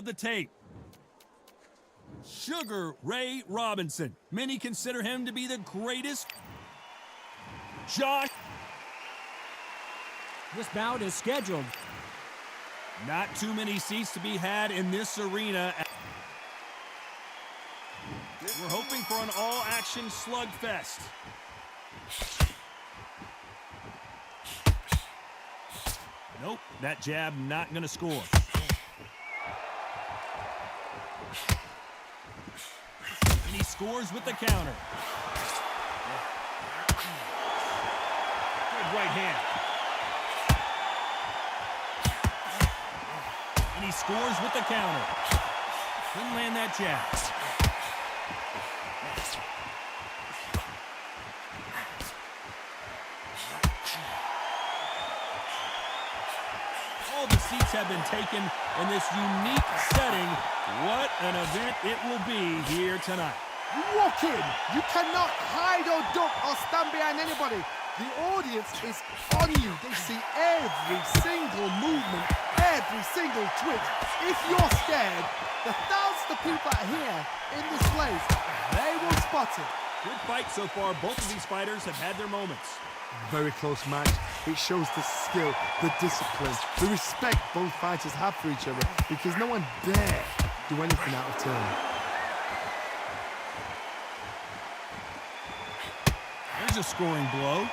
of the tape. Sugar Ray Robinson. Many consider him to be the greatest. Josh. This bout is scheduled. Not too many seats to be had in this arena. We're hoping for an all-action slugfest. Nope, that jab not going to score. And he scores with the counter. Good right hand. And he scores with the counter. Couldn't land that jab. All the seats have been taken in this unique setting. What an event it will be here tonight. You walk in, you cannot hide or duck or stand behind anybody. The audience is on you. They see every single movement, every single twitch. If you're scared, the thousands of people that are here in this place, they will spot it. Good fight so far. Both of these fighters have had their moments. Very close match. It shows the skill, the discipline, the respect both fighters have for each other, because no one dare do anything out of turn. There's a scoring blow.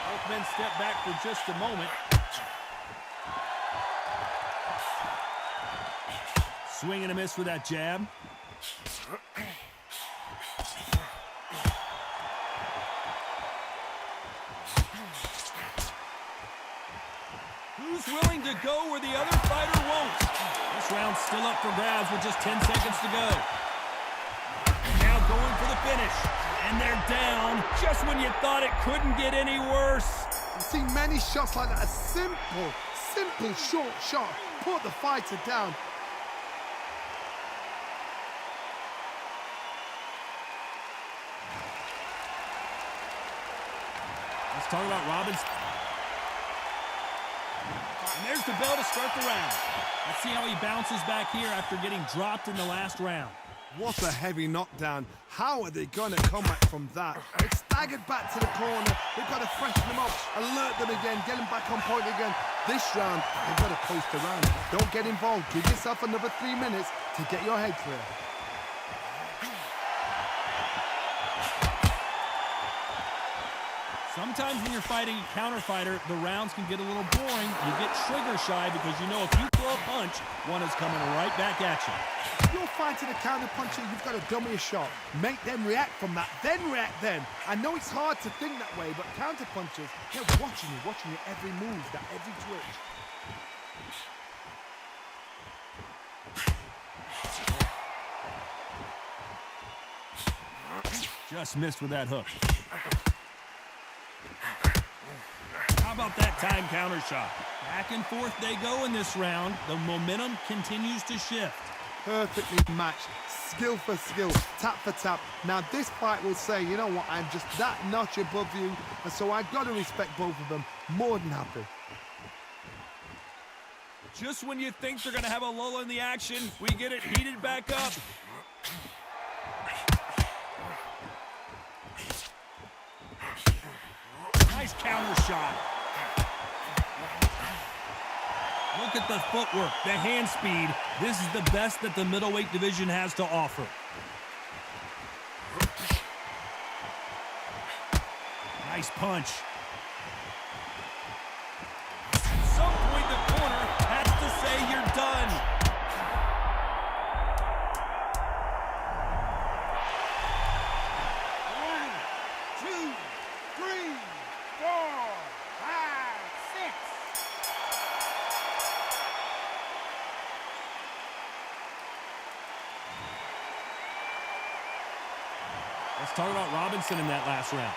Both men step back for just a moment. Swing and a miss with that jab. Who's willing to go where the other fighter won't? This round's still up for grabs with just 10 seconds to go. Now going for the finish. And they're down just when you thought it couldn't get any worse. I've seen many shots like that. A simple short shot put the fighter down. Let's talk about Robinson. And there's the bell to start the round. Let's see how he bounces back here after getting dropped in the last round. What a heavy knockdown. How are they going to come back from that? They've staggered back to the corner. They've got to freshen them up, alert them again, get them back on point again. This round, they've got to post around. Don't get involved. Give yourself another 3 minutes to get your head clear. Sometimes when you're fighting a counter fighter, the rounds can get a little boring. You get trigger shy because you know if you throw a punch, one is coming right back at you. If you're fighting a counter puncher, you've got to dummy a shot. Make them react from that, then react then. I know it's hard to think that way, but counter punchers, they're watching you every move, that every twitch. Just missed with that hook. How about that time counter shot? Back and forth they go in this round. The momentum continues to shift. Perfectly matched, skill for skill, tap for tap. Now this fight will say, you know what, I'm just that notch above you, and so I've got to respect both of them. More than happy. Just when you think they're going to have a lull in the action, we get it heated back up. Nice counter shot. Look at the footwork, the hand speed. This is the best that the middleweight division has to offer. Nice punch. At some point, the corner has to say you're done. One, two, three, 4, 5, 6. Let's talk about Robinson in that last round.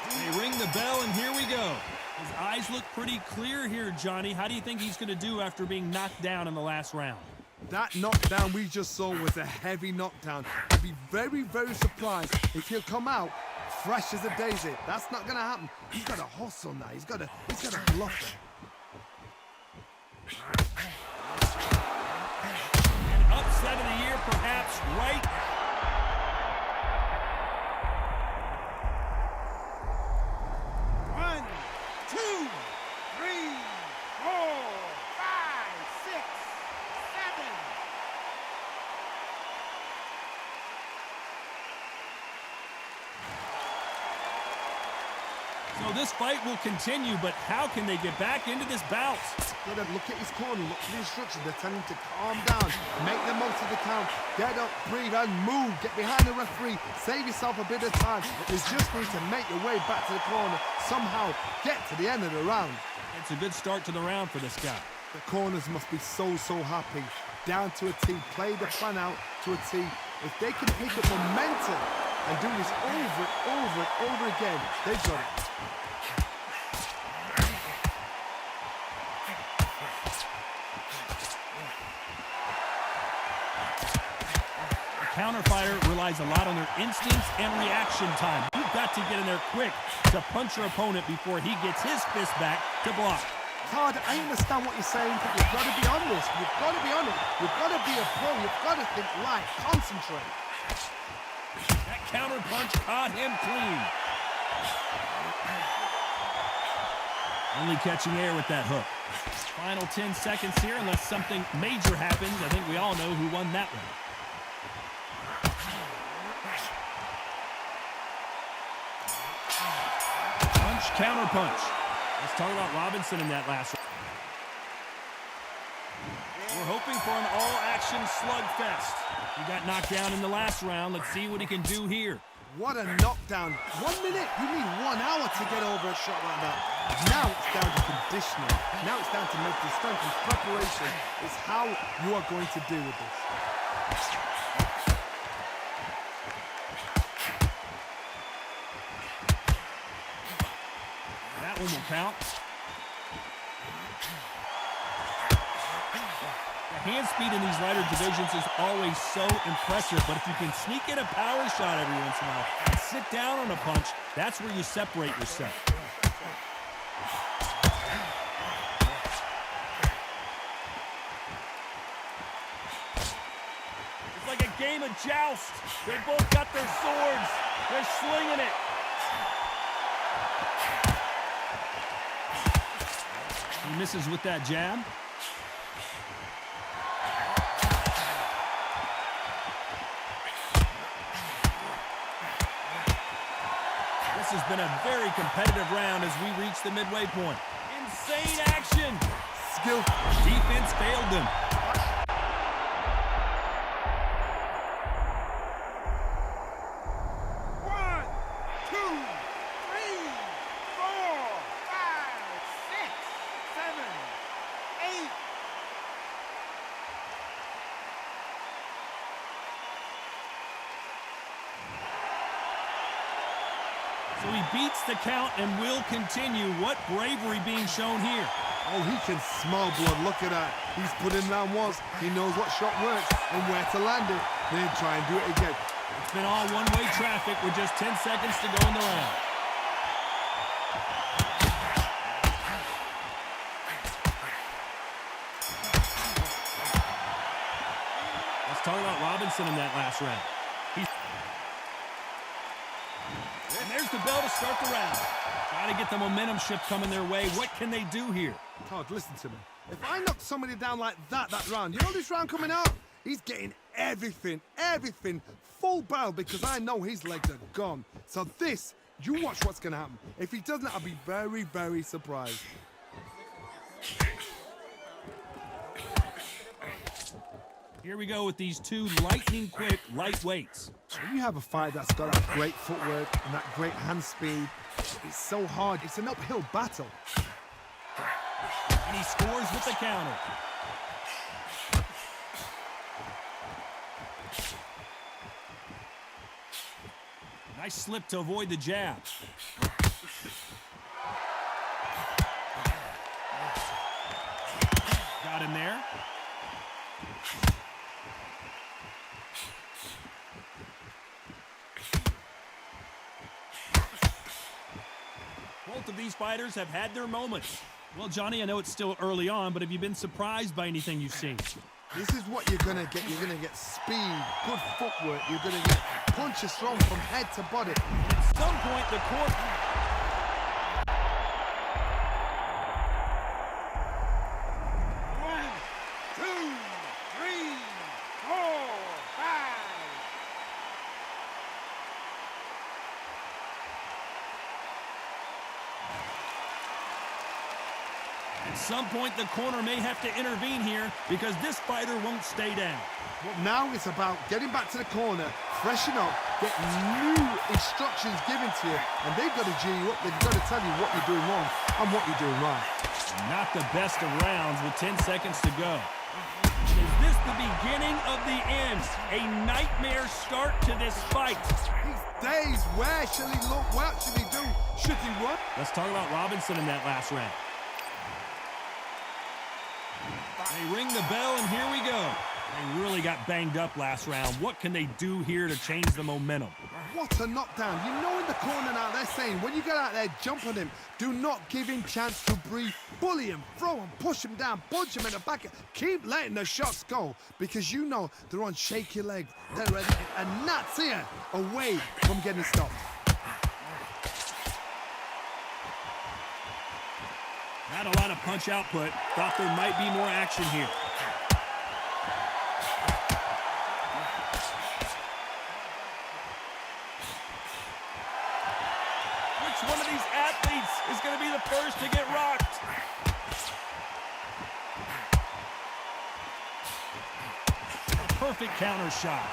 They ring the bell, and here we go. His eyes look pretty clear here, Johnny. How do you think he's going to do after being knocked down in the last round? That knockdown we just saw was a heavy knockdown. I'd be very, very surprised if he'll come out fresh as a daisy. That's not gonna happen. He's got a hustle now. He's got a bluff it. An upset of the year, perhaps, right? One, two, three, four, five, six, seven. So this fight will continue, but how can they get back into this bout? Gotta look at his corner, look for the instructions. They're telling him to calm down, make the most of the count, get up, breathe, and move. Get behind the referee, save yourself a bit of time. You just need to make your way back to the corner, somehow get to the end of the round. It's a good start to the round for this guy. The corners must be so happy. Down to a T, play the plan out to a T. If they can pick up momentum and do this over and over again, they've got it. Counter fighter relies a lot on their instincts and reaction time. You've got to get in there quick to punch your opponent before he gets his fist back to block. Todd, I understand what you're saying, but you've got to be on this. You've got to be on it. You've got to be a pro. You've got to think light. Concentrate. That counter punch caught him clean. Only catching air with that hook. Final 10 seconds here, unless something major happens. I think we all know who won that one. Counter punch. Let's talk about Robinson in that last round. We're hoping for an all-action slugfest. He got knocked down in the last round. Let's see what he can do here. What a knockdown. 1 minute? You need 1 hour to get over a shot like that. Now it's down to conditioning. Now it's down to mental strength and preparation. It's how you are going to deal with this. Will count. The hand speed in these lighter divisions is always so impressive, but if you can sneak in a power shot every once in a while and sit down on a punch, that's where you separate yourself. It's like a game of joust. They both got their swords. They're slinging it. He misses with that jab. This has been a very competitive round as we reach the midway point. Insane action. Skill. Defense failed them. So he beats the count and will continue. What bravery being shown here. Oh, he can smell blood. Look at that. He's put him down once. He knows what shot works and where to land it. Then try and do it again. It's been all one-way traffic with just 10 seconds to go in the round. Let's talk about Robinson in that last round. And there's the bell to start the round. Try to get the momentum shift coming their way. What can they do here? Todd, listen to me. If I knock somebody down like that round, you know this round coming out? He's getting everything, full barrel because I know his legs are gone. So this, you watch what's going to happen. If he doesn't, I'll be very, very surprised. Here we go with these two lightning-quick lightweights. When you have a fight that's got that great footwork and that great hand speed, it's so hard. It's an uphill battle. And he scores with the counter. Nice slip to avoid the jab. Got him there. Both of these fighters have had their moments. Well, Johnny, I know it's still early on, but have you been surprised by anything you've seen? This is what you're going to get. You're going to get speed, good footwork. You're going to get punches thrown from head to body. At some point, the court... One, two, three, four, five. At some point, the corner may have to intervene here because this fighter won't stay down. Well, now it's about getting back to the corner, freshen up, get new instructions given to you, and they've got to G you up. They've got to tell you what you're doing wrong and what you're doing right. Not the best of rounds with 10 seconds to go. Is this the beginning of the end? A nightmare start to this fight. These days, where shall he look? What should he do? Should he run? Let's talk about Robinson in that last round. They ring the bell, and here we go. They really got banged up last round. What can they do here to change the momentum? What a knockdown. You know in the corner now, they're saying, when you get out there, jump on him. Do not give him chance to breathe. Bully him, throw him, push him down, punch him in the back. Keep letting the shots go because you know they're on shaky legs. They're ready, and that's here, away from getting stopped. Not a lot of punch output. Thought there might be more action here. Which one of these athletes is going to be the first to get rocked? A perfect counter shot.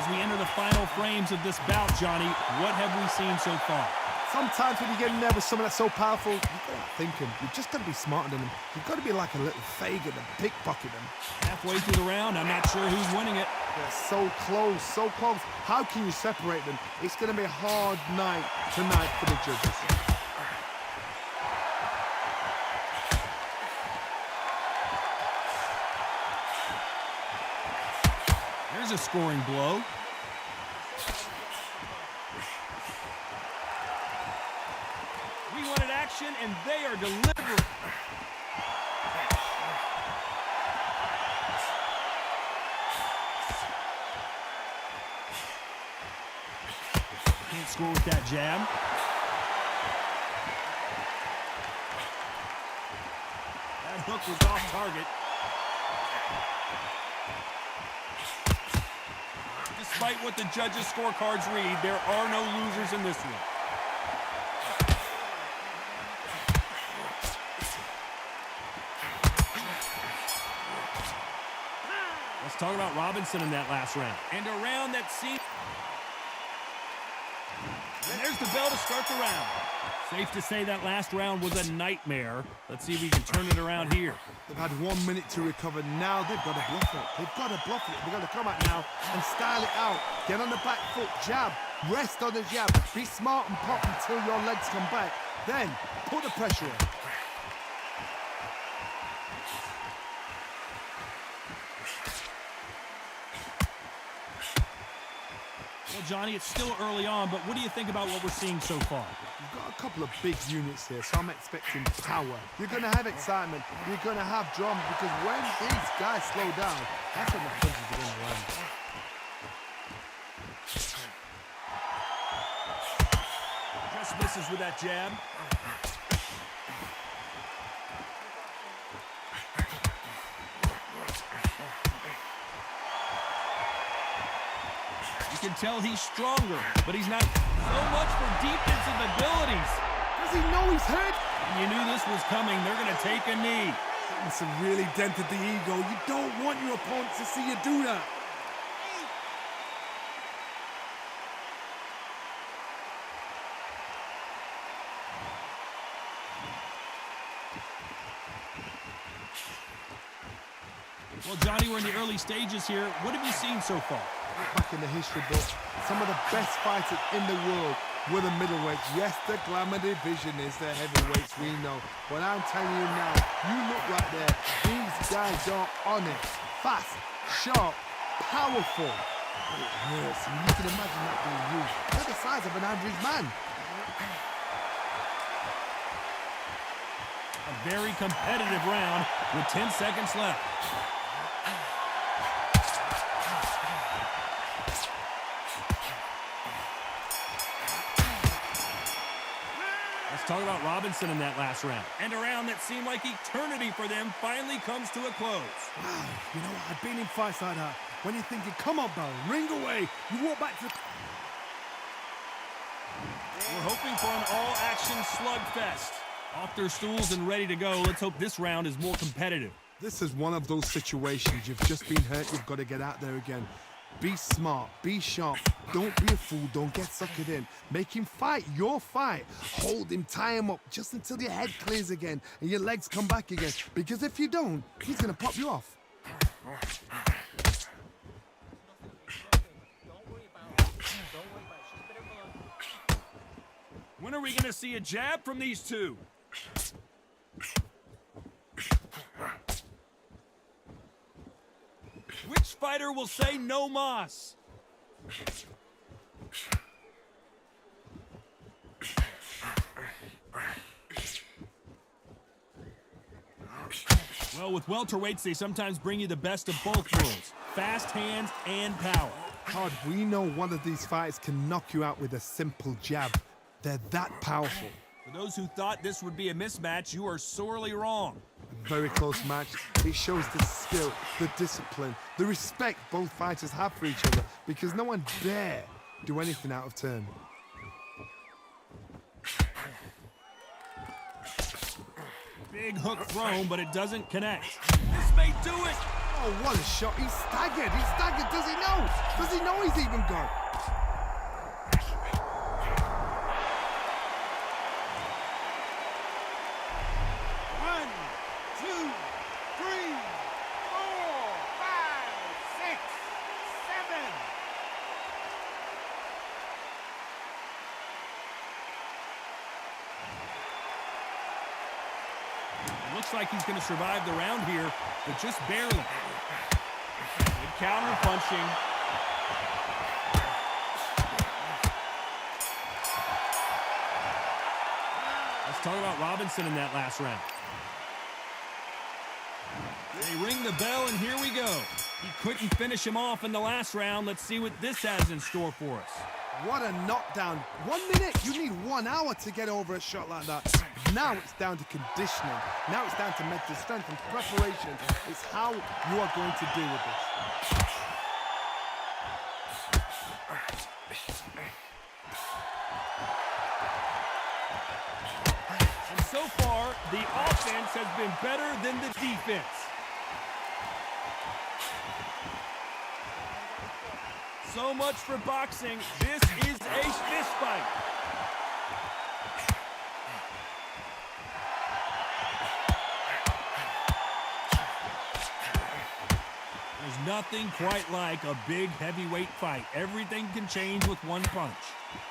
As we enter the final frames of this bout, Johnny, what have we seen so far? Sometimes when you get in there with someone that's so powerful, you've got to think him. You've just got to be smarter than him. You've got to be like a little Fagin and pickpocket him. Halfway through the round, I'm not sure who's winning it. They're so close, so close. How can you separate them? It's going to be a hard night tonight for the judges. There's a scoring blow. We wanted action, and they are delivering. Can't score with that jab. That hook was off target. Despite what the judges' scorecards read, there are no losers in this one. Let's talk about Robinson in that last round. And a round that seemed... And there's the bell to start the round. Safe to say that last round was a nightmare. Let's see if we can turn it around here. They've had 1 minute to recover. Now they've got to bluff it. They've got to bluff it. They've got to come out now and style it out. Get on the back foot, jab, rest on the jab. Be smart and pop until your legs come back. Then put the pressure on. Well, Johnny, it's still early on, but what do you think about what we're seeing so far? You've got a couple of big units here, so I'm expecting power. You're going to have excitement. You're going to have drama, because when these guys slow down, that's when the punches are going to land. Just misses with that jab. You can tell he's stronger, but he's not so much for defensive abilities. Does he know he's hurt? You knew this was coming. They're going to take a knee. It's really dented the ego. You don't want your opponent to see you do that. Well, Johnny, we're in the early stages here. What have you seen so far? Back in the history book, some of the best fighters in the world were the middleweights. Yes, the glamour division is the heavyweights, we know. But I'm telling you now, you look right there. These guys are on it. Fast, sharp, powerful. It hurts. And you can imagine that being used. They're the size of an average man. very competitive round with 10 seconds left. Let's talk about Robinson in that last round. And a round that seemed like eternity for them finally comes to a close. Wow, you know what? I've been in fights like that. When you're thinking, come on, Baron, ring away. You walk back to the... We're hoping for an all-action slugfest. Off their stools and ready to go. Let's hope this round is more competitive. This is one of those situations. You've just been hurt. You've got to get out there again. Be smart. Be sharp. Don't be a fool. Don't get suckered in. Make him fight your fight. Hold him. Tie him up just until your head clears again and your legs come back again. Because if you don't, he's going to pop you off. When are we going to see a jab from these two? Which fighter will say no mas? Well, with welterweights, they sometimes bring you the best of both worlds. Fast hands and power. Todd, we know one of these fights can knock you out with a simple jab. They're that powerful. For those who thought this would be a mismatch, you are sorely wrong. A very close match. It shows the skill, the discipline, the respect both fighters have for each other because no one dare do anything out of turn. Big hook thrown, but it doesn't connect. This may do it. Oh, what a shot. He's staggered. He's staggered. Does he know? Does he know he's even gone? Looks like he's going to survive the round here, but just barely. Good counter punching. Let's talk about Robinson in that last round. They ring the bell, and here we go. He couldn't finish him off in the last round. Let's see what this has in store for us. What a knockdown. 1 minute, you need 1 hour to get over a shot like that. Now it's down to conditioning. Now it's down to mental strength and preparation. It's how you are going to deal with this. And so far, the offense has been better than the defense. So much for boxing. This is a fist fight. There's nothing quite like a big heavyweight fight. Everything can change with one punch.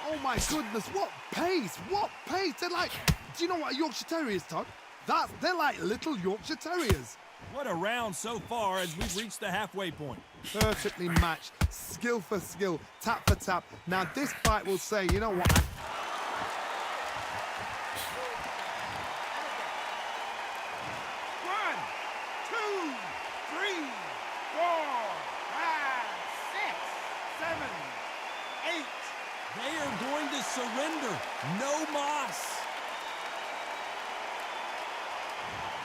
Oh my goodness, what pace, what pace. They're like, do you know what a Yorkshire Terrier is, Todd? They're like little Yorkshire Terriers. What a round so far as we've reached the halfway point. Perfectly matched, skill for skill, tap for tap. Now this fight will say, you know what? 8. They are going to surrender. No mas.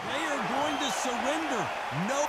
They are going to surrender. No.